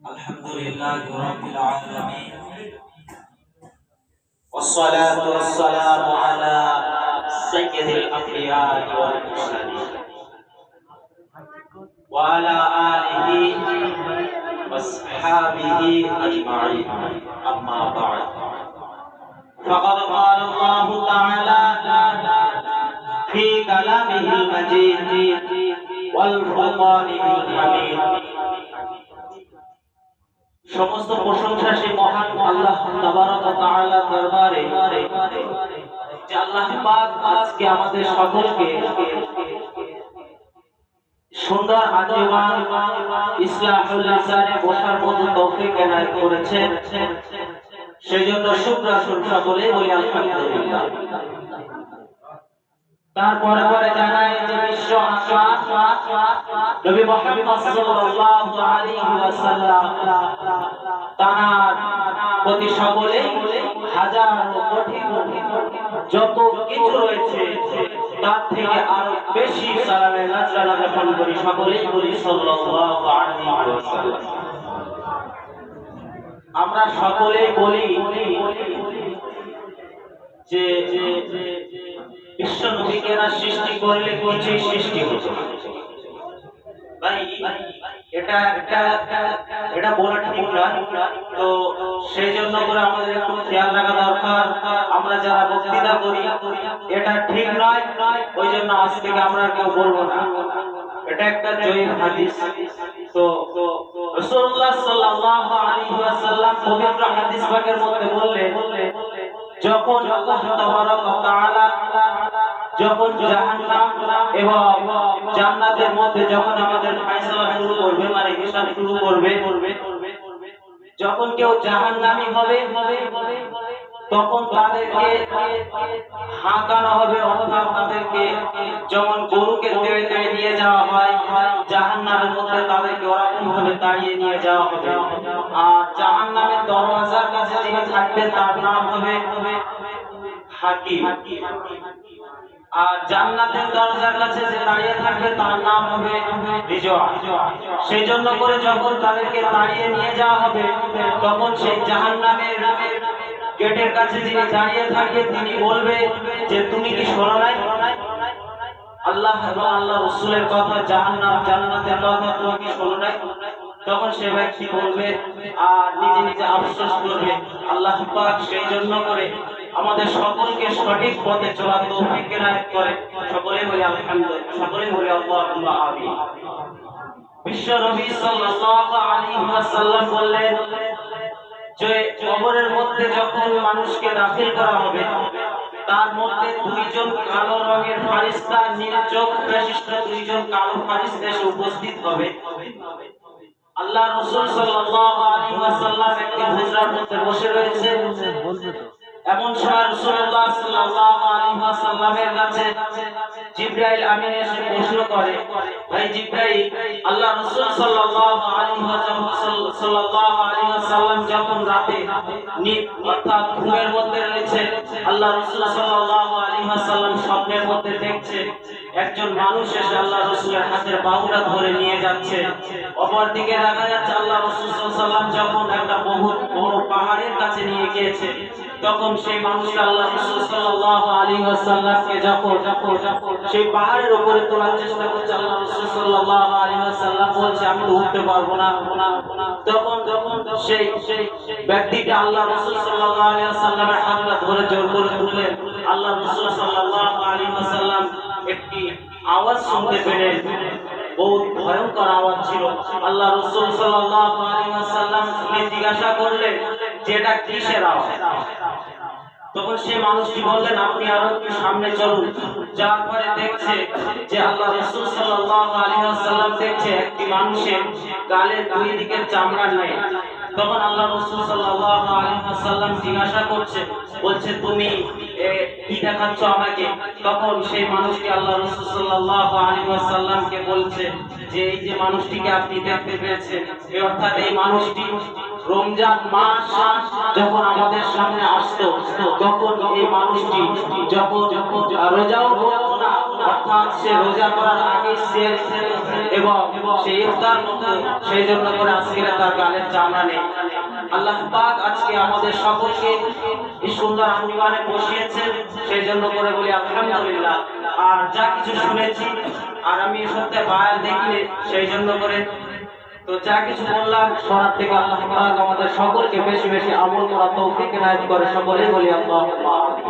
আলহামদুলিল্লাহি রাব্বিল আলামিন والصلاة والسلام على سيد الأنبياء والمرسلين وعلى آله وصحبه أجمعين أما بعد فقد قال الله تعالى في كلامه المجيد والفرقان الحميد সমস্ত প্রশংসা সেই মহান আল্লাহ তাবারক ওয়া তাআলা দরবারে যে আল্লাহ পাক আজকে আমাদের সকলকে সুন্দর আঞ্জুমান ইসলাহুল লিসানে বসার মতো তৌফিক এনায়েত করেছেন, সেজন্য শুকর সকলে বলি আলহামদুলিল্লাহ। তারপরে পরে জানাই যে বিশ্ব আকাশ নবী মুহাম্মদ সাল্লাল্লাহু আলাইহি ওয়াসাল্লাম তার প্রতি সকলে হাজার কোটি যত কিছু রয়েছে তার থেকে আরো বেশি সালামে নাজরানা জ্ঞাপন করি, সকলেই বলি সাল্লাল্লাহু আলাইহি ওয়াসাল্লাম। আমরা সকলেই বলি যে বিশ্ব নবীকে না সৃষ্টি করলে কিছুই সৃষ্টি হতো ভাই, এটা বলা ঠিক না। তো সেই জন্য করে আমাদের একটু খেয়াল রাখা দরকার। আমরা যারা বক্তৃতা করি এটা ঠিক নয়, ওই জন্য আজ থেকে আমরা কেউ বলবো না। এটা একটা জয়ীফ হাদিস। তো রাসূলুল্লাহ সাল্লাল্লাহু আলাইহি ওয়াসাল্লাম পবিত্র হাদিস পাকের মধ্যে বললেন, যখন আল্লাহ তাবারক ওয়া তাআলা যখন জাহান্নাম এবং জান্নাতের মধ্যে যখন আমাদের ফয়সালা শুরু করবে, মানে হিসাব শুরু করবে, যখন কেউ জাহান্নামী হবে তখন তাদেরকে হাঁকানো হবে, অর্থাৎ তাদেরকে যেমন গরুকে তেড়ে তেড়ে নিয়ে যাওয়া হয় জাহান্নামের মধ্যে, তাদেরকে ওরকম ভাবে তাড়িয়ে নিয়ে যাওয়া হবে। আর জাহান্নামের দরওয়াজার কাছে যিনি থাকবেন তার নাম হবে হাকিম, আর জান্নাতের দরজার কাছে যে দাঁড়িয়ে থাকবে তার নাম হবে বিজয়। সেই জন্য করে যখন তাদেরকে তাড়িয়ে নিয়ে যাওয়া হবে তখন সেই জাহান্নামের গেটের কাছে যিনি দাঁড়িয়ে থাকবে তিনি বলবে যে তুমি কি শোনো নাই আল্লাহ এবং আল্লাহ রাসূলের কথা, জাহান্নাম জান্নাতের কথা তুমি কি শোনো নাই? তখন সে ব্যক্তি বলবে আর নিজে নিজে আফসোস করবে। আল্লাহ পাক সেই জন্য করে আমাদের সকলকে সঠিক পথে চলার তৌফিক এনায়েত করে। সকলে বলি আলহামদুলিল্লাহ, সকলে বলি আল্লাহুম্মা আমিন। বিশ্ব নবী সাল্লাল্লাহু আলাইহি ওয়াসাল্লাম বললেন যে কবরের মধ্যে যখন মানুষকে দাখিল করা হবে তার মধ্যে দুইজন কালো রঙের ফেরেশতা, নীল চোখ বিশিষ্ট দুইজন কালো ফেরেশতা এসে উপস্থিত হবে। আল্লাহ রাসূল সাল্লাল্লাহু আলাইহি ওয়াসাল্লাম একটি হুজরার মধ্যে বসে রয়েছে। এমন সময় রাসূলুল্লাহ সাল্লাল্লাহু আলাইহি ওয়াসাল্লামের কাছে জিবরাইল আমিন এসে প্রশ্ন করে, ভাই জিবরাইল, আল্লাহ রাসূল সাল্লাল্লাহু আলাইহি ওয়াসাল্লাম যখন রাতে নিদ অর্থাৎ ঘুমের মধ্যে রয়েছে, আল্লাহ রাসূল সাল্লাল্লাহু আলাইহি ওয়াসাল্লাম স্বপ্নের মধ্যে দেখছে একজন মানুষ এসে আল্লাহ রাসূলের হাতের বাহুটা ধরে নিয়ে যাচ্ছে। অপরদিকে দেখা যাচ্ছে আল্লাহ রাসূল সাল্লাল্লাহু আলাইহি ওয়াসাল্লাম যখন একটা বহুত বড় পাহাড়ের কাছে নিয়ে গিয়েছে তখন সেই মানুষটা আল্লাহ রাসূল সাল্লাল্লাহু আলাইহি ওয়াসাল্লামকে যখন সেই পাহাড়ের উপরে তোলার চেষ্টা করছে, আল্লাহ রাসূল সাল্লাল্লাহু আলাইহি ওয়াসাল্লাম বলছে আমি উঠতে পারবো না। তখন সেই ব্যক্তিটা আল্লাহ রাসূল সাল্লাল্লাহু আলাইহি ওয়াসাল্লামের হাতটা ধরে জোর করে তুললেন। আল্লাহ রাসূল সাল্লাল্লাহু আলাইহি ওয়াসাল্লাম একটি আওয়াজ শুনতে পেলেন, বহুত ভয়ঙ্কর আওয়াজ ছিল। আল্লাহ রাসূল সাল্লাল্লাহু আলাইহি ওয়াসাল্লাম জিজ্ঞাসা করলেন যে এটা কিসের আওয়াজ? তখন সেই মানুষটি বললেন আপনি আরো একটু সামনে চলুন। যার পরে দেখছে যে আল্লাহ রাসূল সাল্লাল্লাহু আলাইহি ওয়াসাল্লাম দেখছে একটি মানুষের গালের দুই দিকের চামড়া নেই। তখন আল্লাহ রাসূল সাল্লাল্লাহু আলাইহি ওয়াসাল্লাম জিজ্ঞাসা করছে, বলছে তুমি কি দেখাচ্ছ আমাকে? তখন সেই মানুষটি আল্লাহ রাসূল সাল্লাল্লাহু আলাইহি ওয়াসাল্লামকে বলছে যে এই যে মানুষটিকে আপনি দেখতে পেয়েছেন, অর্থাৎ এই মানুষটি রমজান মাস যখন আমাদের সামনে আসতো তখন এই মানুষটি যখন রোজাও করতো না, অর্থাৎ সে রোজা করার আগে সে এবং সেই ইফতার মতো সেই জন্য করে আজকে তার গালের চামড়া নেই। আল্লাহ পাক আজকে আমাদের সকলকে এই সুন্দর আঙ্গিমানে বসিয়েছেন, সেই জন্য করে বলি আলহামদুলিল্লাহ। আর যা কিছু শুনেছি, আর আমি এই সপ্তাহে বায়ান দেখিনি, সেই জন্য করে তো যা কিছু বললাম শোনার থেকে আল্লাহ পাক আমাদের সকলকে বেশি বেশি আমল করা তৌফিক এনায়েত করে, সকলেই বলি আল্লাহুম্মা আমিন।